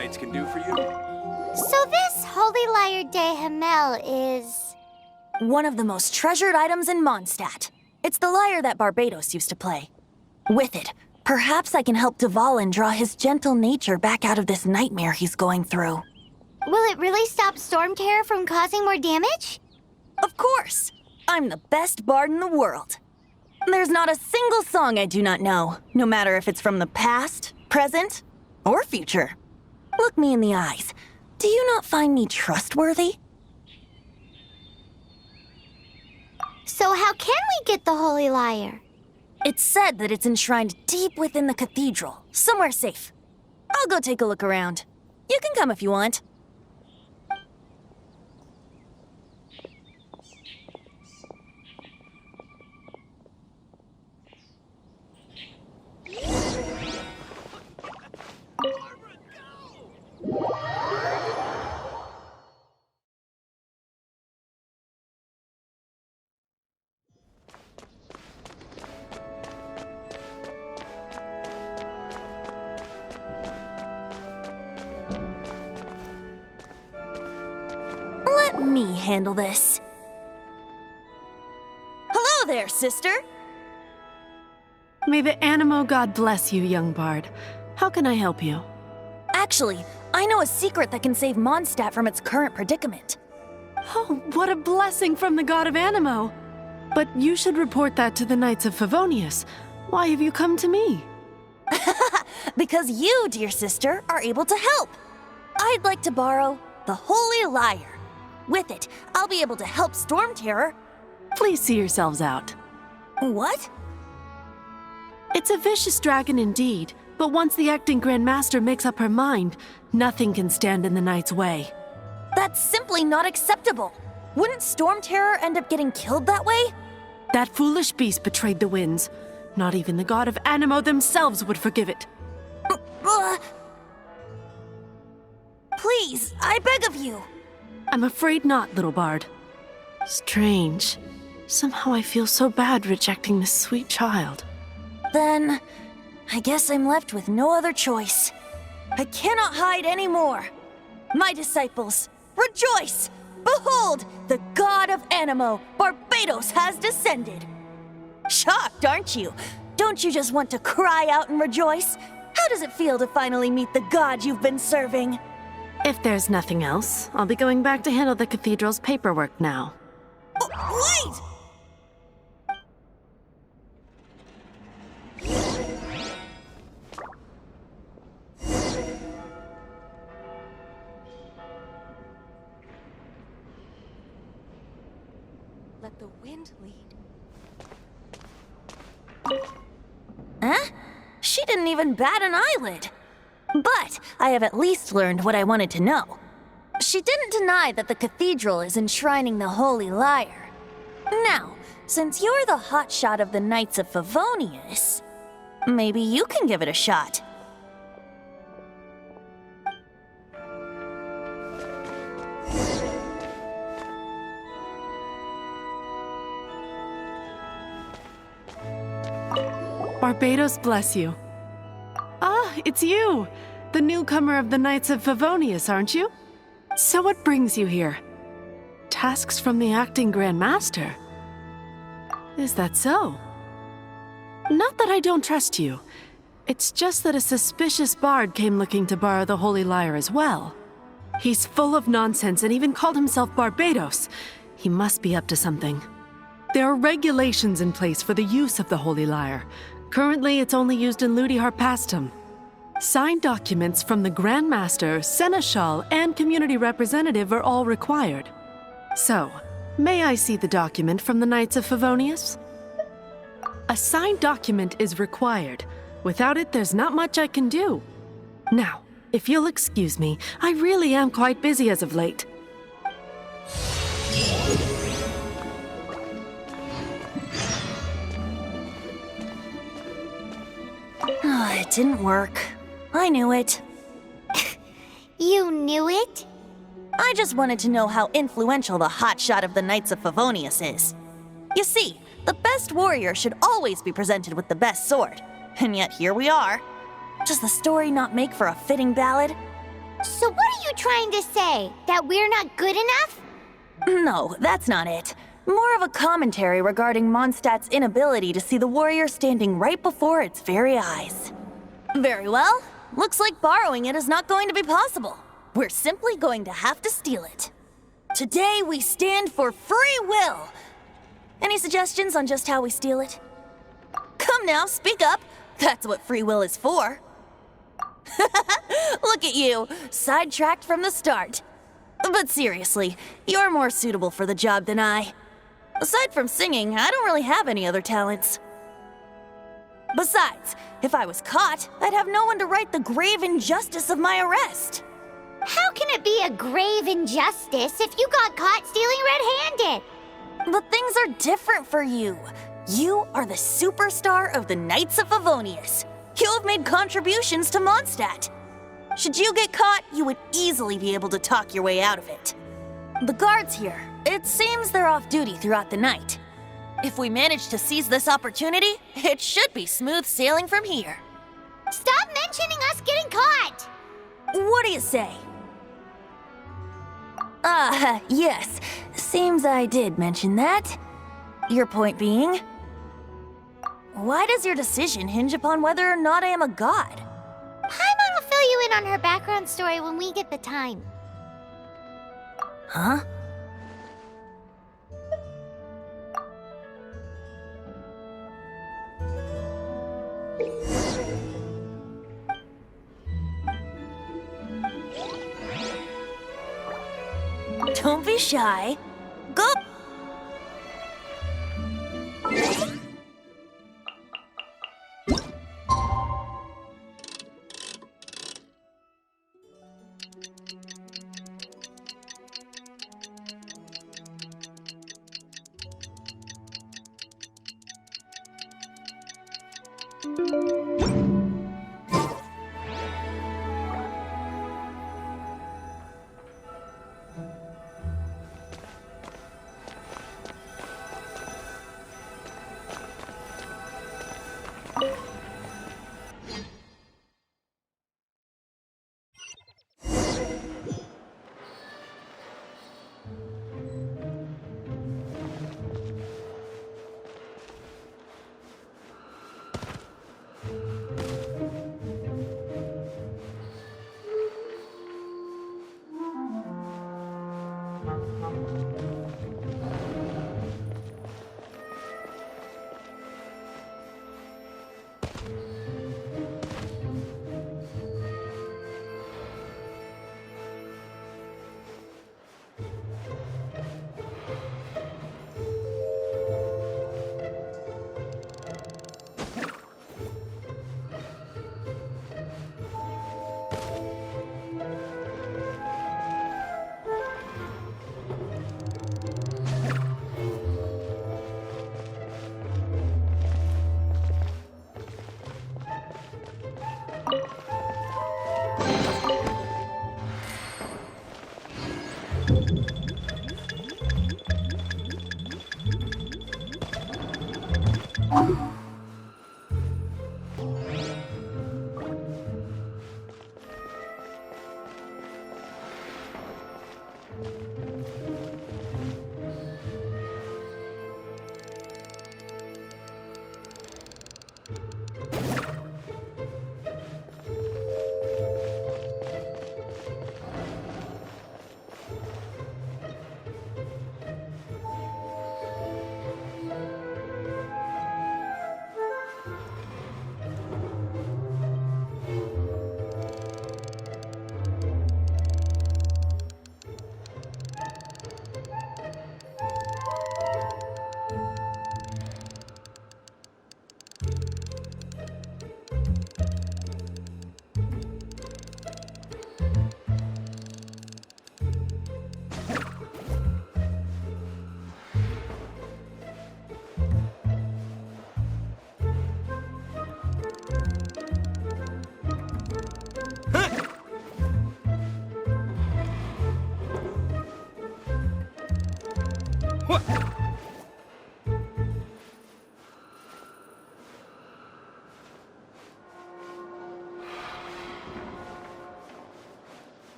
knights can do for you? So this Holy Lyre de Himmel is... one of the most treasured items in Mondstadt. It's the lyre that Barbados used to play. With it, perhaps I can help Dvalin draw his gentle nature back out of this nightmare he's going through. Will it really stop Storm Terror from causing more damage? Of course! I'm the best bard in the world. There's not a single song I do not know, no matter if it's from the past, present, or future. Look me in the eyes. Do you not find me trustworthy? So how can we get the Holy Lyre? It's said that it's enshrined deep within the cathedral, somewhere safe. I'll go take a look around. You can come if you want. Let me handle this. Hello there, sister! May the Animo God bless you, young bard. How can I help you? Actually, I know a secret that can save Mondstadt from its current predicament. Oh, what a blessing from the God of Animo! But you should report that to the Knights of Favonius. Why have you come to me? Because you, dear sister, are able to help. I'd like to borrow the Holy Lyre. With it, I'll be able to help Storm Terror. Please see yourselves out. What? It's a vicious dragon indeed, but once the acting Grand Master makes up her mind, nothing can stand in the Knight's way. That's simply not acceptable. Wouldn't Storm Terror end up getting killed that way? That foolish beast betrayed the winds. Not even the God of Animo themselves would forgive it. Please, I beg of you. I'm afraid not, little bard. Strange. Somehow I feel so bad rejecting this sweet child. Then, I guess I'm left with no other choice. I cannot hide anymore. My disciples, rejoice! Behold, the God of Animo, Barbados, has descended. Shocked, aren't you? Don't you just want to cry out and rejoice? How does it feel to finally meet the God you've been serving? If there's nothing else, I'll be going back to handle the cathedral's paperwork now. Wait! Let the wind lead. Huh? She didn't even bat an eyelid. But I have at least learned what I wanted to know. She didn't deny that the cathedral is enshrining the Holy Lyre. Now, since you're the hotshot of the Knights of Favonius, maybe you can give it a shot. Barbados bless you. Ah, it's you! The newcomer of the Knights of Favonius, aren't you? So what brings you here? Tasks from the acting Grand Master? Is that so? Not that I don't trust you. It's just that a suspicious bard came looking to borrow the Holy Lyre as well. He's full of nonsense and even called himself Barbados. He must be up to something. There are regulations in place for the use of the Holy Lyre. Currently, it's only used in Ludi Harpastum. Signed documents from the Grand Master, Seneschal, and Community Representative are all required. So, may I see the document from the Knights of Favonius? A signed document is required. Without it, there's not much I can do. Now, if you'll excuse me, I really am quite busy as of late. It didn't work. I knew it. You knew it? I just wanted to know how influential the hotshot of the Knights of Favonius is. You see, the best warrior should always be presented with the best sword. And yet here we are. Does the story not make for a fitting ballad? So what are you trying to say? That we're not good enough? No, that's not it. More of a commentary regarding Mondstadt's inability to see the warrior standing right before its very eyes. Very well. Looks like borrowing it is not going to be possible. We're simply going to have to steal it. Today we stand for free will. Any suggestions on just how we steal it? Come now, speak up. That's what free will is for. Look at you, sidetracked from the start. But seriously, you're more suitable for the job than I. Aside from singing, I don't really have any other talents. Besides, if I was caught, I'd have no one to right the grave injustice of my arrest. How can it be a grave injustice if you got caught stealing red-handed? But things are different for you. You are the superstar of the Knights of Favonius. You have made contributions to Mondstadt. Should you get caught, you would easily be able to talk your way out of it. The guards here, it seems they're off duty throughout the night. If we manage to seize this opportunity, it should be smooth sailing from here. Stop mentioning us getting caught! What do you say? Yes. Seems I did mention that. Your point being? Why does your decision hinge upon whether or not I am a god? Paimon will fill you in on her background story when we get the time. Huh? Don't be shy. Go!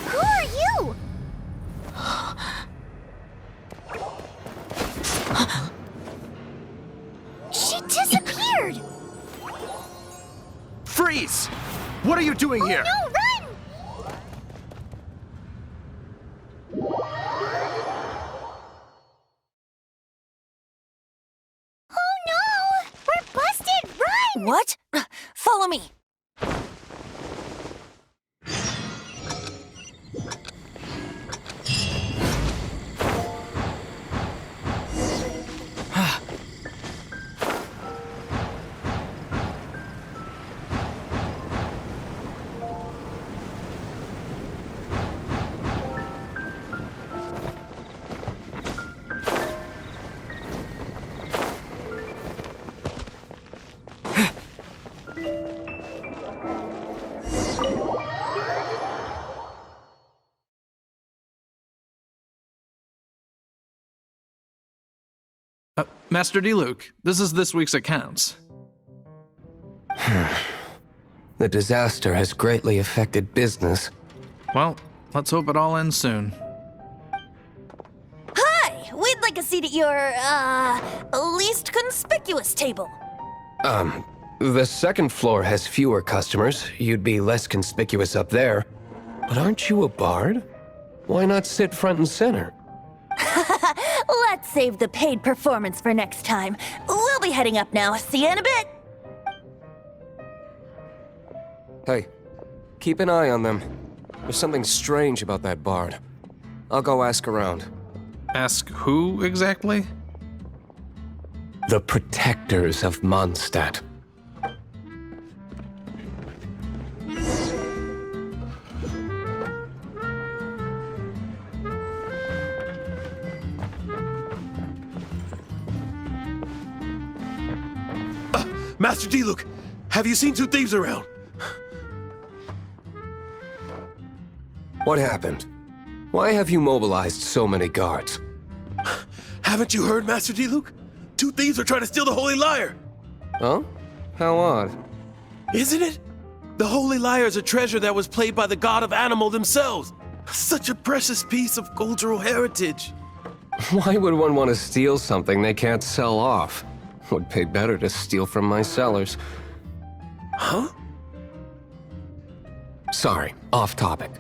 Who are you? She disappeared! Freeze! What are you doing here? No, run! Master Diluc, this is this week's accounts. The disaster has greatly affected business. Well, let's hope it all ends soon. Hi! We'd like a seat at your, least conspicuous table. The second floor has fewer customers. You'd be less conspicuous up there. But aren't you a bard? Why not sit front and center? Let's save the paid performance for next time. We'll be heading up now. See you in a bit. Hey, keep an eye on them. There's something strange about that bard. I'll go ask around. Ask who exactly? The protectors of Mondstadt. Master Diluc, have you seen two thieves around? What happened? Why have you mobilized so many guards? Haven't you heard, Master Diluc? Two thieves are trying to steal the Holy Lyre! Huh? How odd. Isn't it? The Holy Lyre is a treasure that was played by the god of animal themselves. Such a precious piece of cultural heritage. Why would one want to steal something they can't sell off? Would pay better to steal from my sellers. Huh? Sorry, off topic.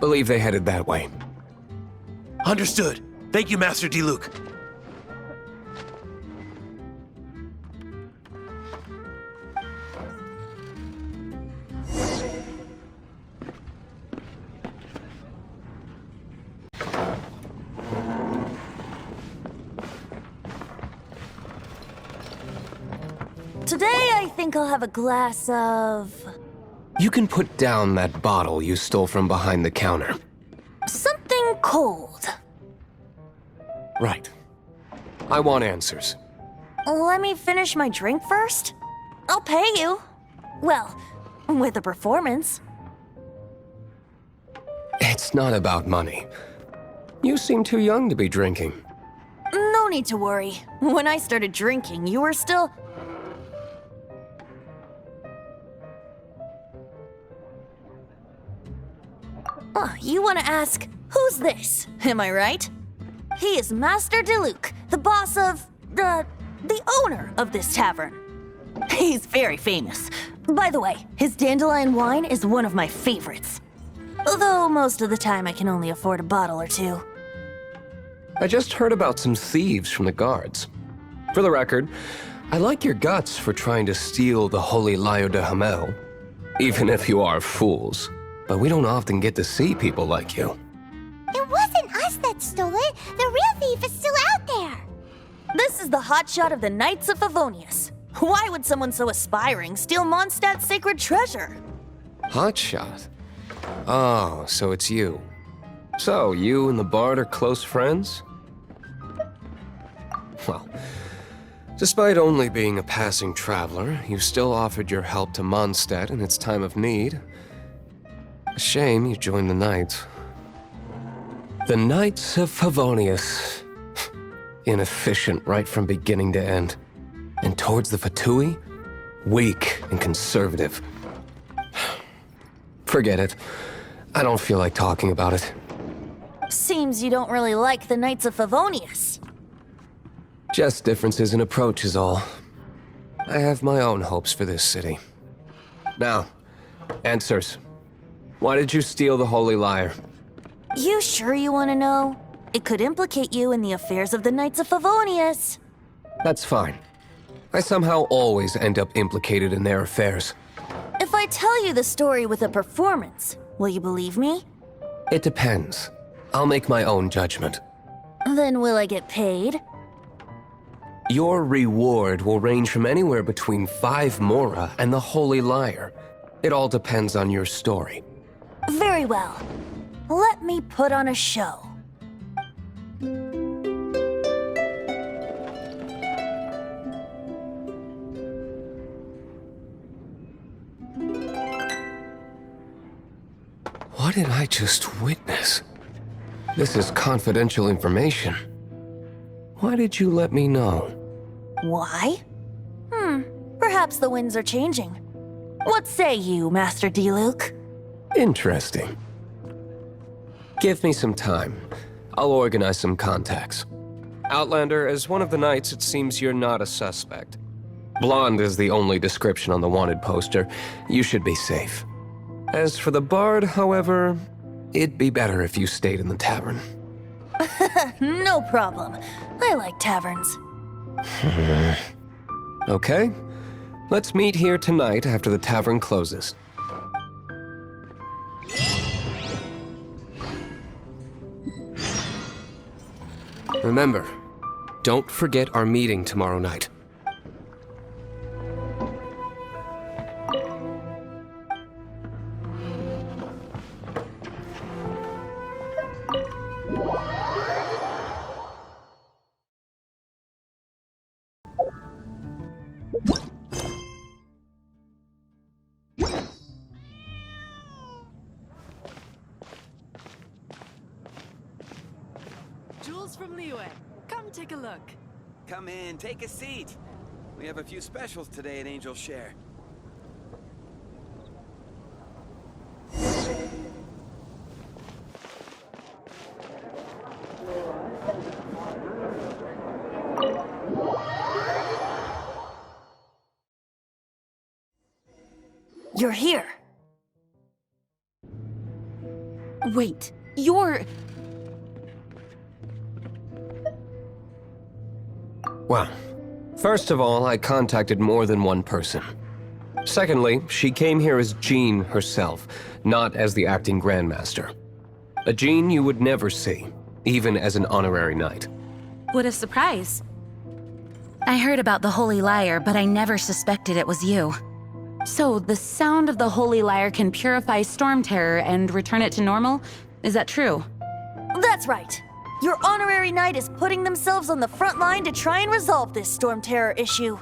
Believe they headed that way. Understood. Thank you, Master Diluc. Today, I think I'll have a glass of... You can put down that bottle you stole from behind the counter. something cold. Right. I want answers. Let me finish my drink first. I'll pay you. Well, with a performance. It's not about money. You seem too young to be drinking. No need to worry. When I started drinking, you were still... Oh, you want to ask, who's this? Am I right? He is Master Diluc, the boss of... the owner of this tavern. He's very famous. By the way, his dandelion wine is one of my favorites. Although most of the time I can only afford a bottle or two. I just heard about some thieves from the guards. For the record, I like your guts for trying to steal the Holy Lyre de Hamel. Even if you are fools. But we don't often get to see people like you. It wasn't us that stole it. The real thief is still out there. This is the hotshot of the Knights of Favonius. Why would someone so aspiring steal Mondstadt's sacred treasure? Hotshot? Oh, so it's you. So, you and the Bard are close friends? Well, despite only being a passing traveler, you still offered your help to Mondstadt in its time of need. A shame you joined the Knights. The Knights of Favonius. Inefficient right from beginning to end. And towards the Fatui, weak and conservative. Forget it. I don't feel like talking about it. Seems you don't really like the Knights of Favonius. Just differences in approach is all. I have my own hopes for this city. Now, answers. Why did you steal the Holy Lyre? You sure you want to know? It could implicate you in the affairs of the Knights of Favonius. That's fine. I somehow always end up implicated in their affairs. If I tell you the story with a performance, will you believe me? It depends. I'll make my own judgment. Then will I get paid? Your reward will range from anywhere between 5 mora and the Holy Lyre. It all depends on your story. Very well. Let me put on a show. What did I just witness? This is confidential information. Why did you let me know? Why? Perhaps the winds are changing. What say you, Master Diluc? Interesting. Give me some time. I'll organize some contacts. Outlander, as one of the knights, it seems you're not a suspect. Blonde is the only description on the wanted poster. You should be safe. As for the bard, however, it'd be better if you stayed in the tavern. No problem. I like taverns. Okay. Let's meet here tonight after the tavern closes. Remember, don't forget our meeting tomorrow night. Jules from Liyue, come take a look. Come in, take a seat. We have a few specials today at Angel Share. You're here. Wait, you're... Well, first of all, I contacted more than one person. Secondly, she came here as Jean herself, not as the acting Grandmaster. A Jean you would never see, even as an honorary knight. What a surprise. I heard about the Holy Lyre, but I never suspected it was you. So, the sound of the Holy Lyre can purify Storm Terror and return it to normal? Is that true? That's right. Your honorary knight is putting themselves on the front line to try and resolve this Storm Terror issue.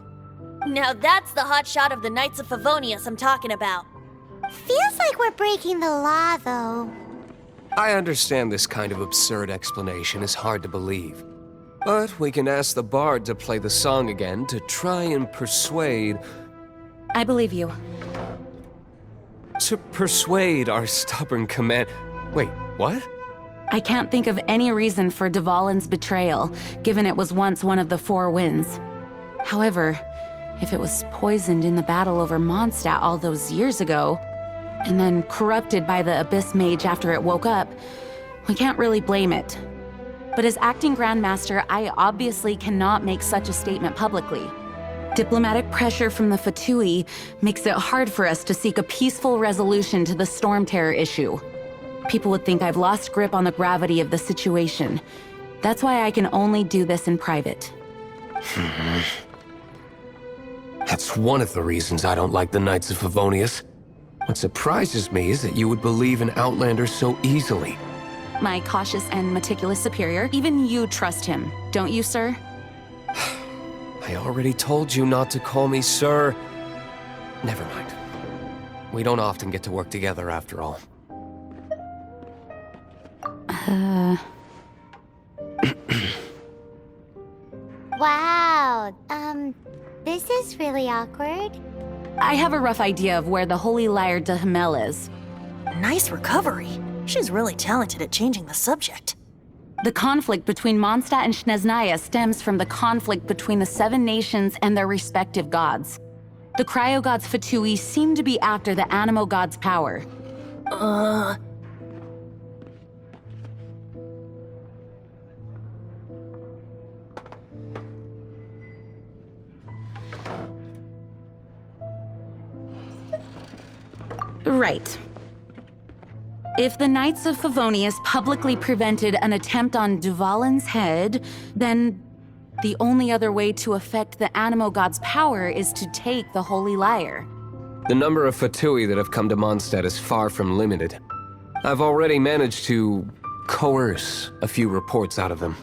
Now that's the hotshot of the Knights of Favonius I'm talking about. Feels like we're breaking the law, though. I understand this kind of absurd explanation is hard to believe. But we can ask the bard to play the song again to try and persuade... I believe you. To persuade our stubborn command... Wait, what? I can't think of any reason for Dvalin's betrayal, given it was once one of the Four Winds. However, if it was poisoned in the battle over Mondstadt all those years ago, and then corrupted by the Abyss Mage after it woke up, we can't really blame it. But as acting Grandmaster, I obviously cannot make such a statement publicly. Diplomatic pressure from the Fatui makes it hard for us to seek a peaceful resolution to the Storm Terror issue. People would think I've lost grip on the gravity of the situation. That's why I can only do this in private. That's one of the reasons I don't like the Knights of Favonius. What surprises me is that you would believe in Outlander so easily. My cautious and meticulous superior, even you trust him, don't you, sir? I already told you not to call me sir. Never mind. We don't often get to work together after all. Wow, this is really awkward. I have a rough idea of where the Holy Lyre de Himmel is. Nice recovery. She's really talented at changing the subject. The conflict between Mondstadt and Snezhnaya stems from the conflict between the Seven Nations and their respective gods. The cryo-gods Fatui seem to be after the Animo god's power. Right. If the Knights of Favonius publicly prevented an attempt on Dvalin's head, then the only other way to affect the Animo god's power is to take the Holy Lyre. The number of Fatui that have come to Mondstadt is far from limited. I've already managed to coerce a few reports out of them.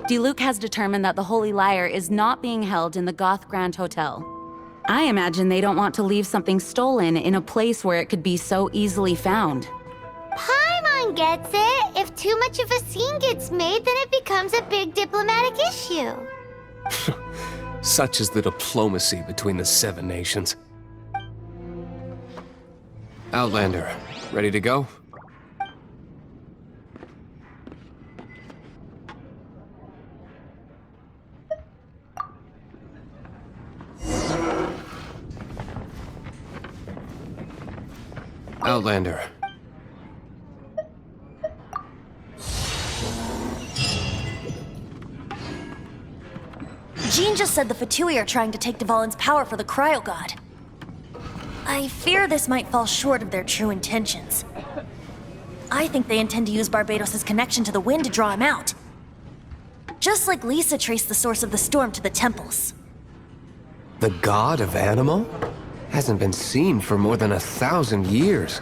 Diluc has determined that the Holy Lyre is not being held in the Goth Grand Hotel. I imagine they don't want to leave something stolen in a place where it could be so easily found. Paimon gets it. If too much of a scene gets made, then it becomes a big diplomatic issue. Such is the diplomacy between the Seven Nations. Outlander, ready to go? Outlander. Jean just said the Fatui are trying to take Dvalin's power for the Cryo God. I fear this might fall short of their true intentions. I think they intend to use Barbados' connection to the wind to draw him out. Just like Lisa traced the source of the storm to the temples. The god of Animo? Hasn't been seen for more than 1,000 years.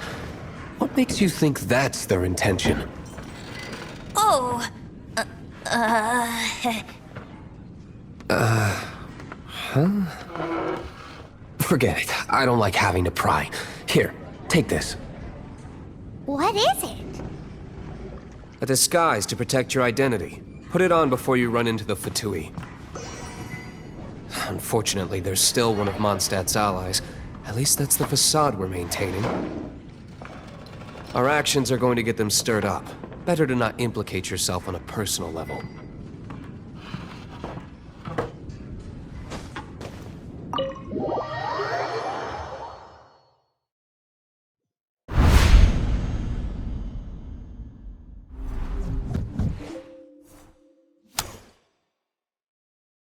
What makes you think that's their intention? Oh, Forget it. I don't like having to pry. Here, take this. What is it? A disguise to protect your identity. Put it on before you run into the Fatui. Unfortunately, there's still one of Mondstadt's allies. At least that's the facade we're maintaining. Our actions are going to get them stirred up. Better to not implicate yourself on a personal level.